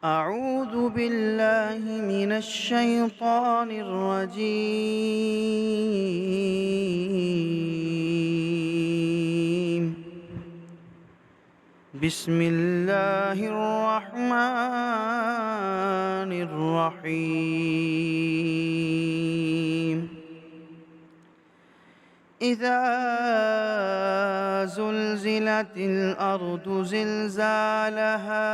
أعوذ بالله من الشيطان الرجيم. بسم الله الرحمن الرحيم. إذا زلزلت الأرض زلزالها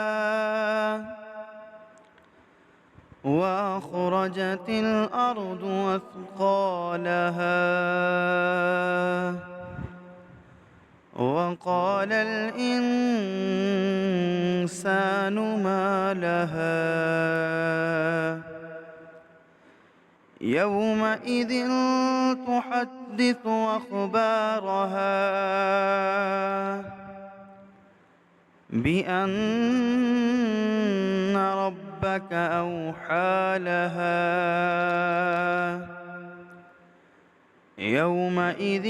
وأخرجت الأرض أثقالها وقال الإنسان ما لها يومئذ تحدث أخبارها بأن ربك أوحى لها يومئذ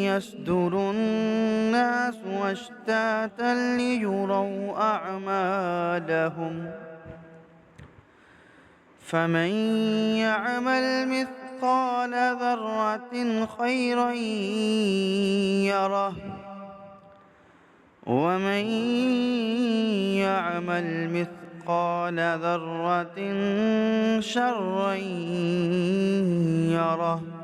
يصدر الناس أشتاتا ليروا أعمالهم فمن يعمل مثقال ذرة خيرا يره ومن يعمل مثقال ذرة شرا يره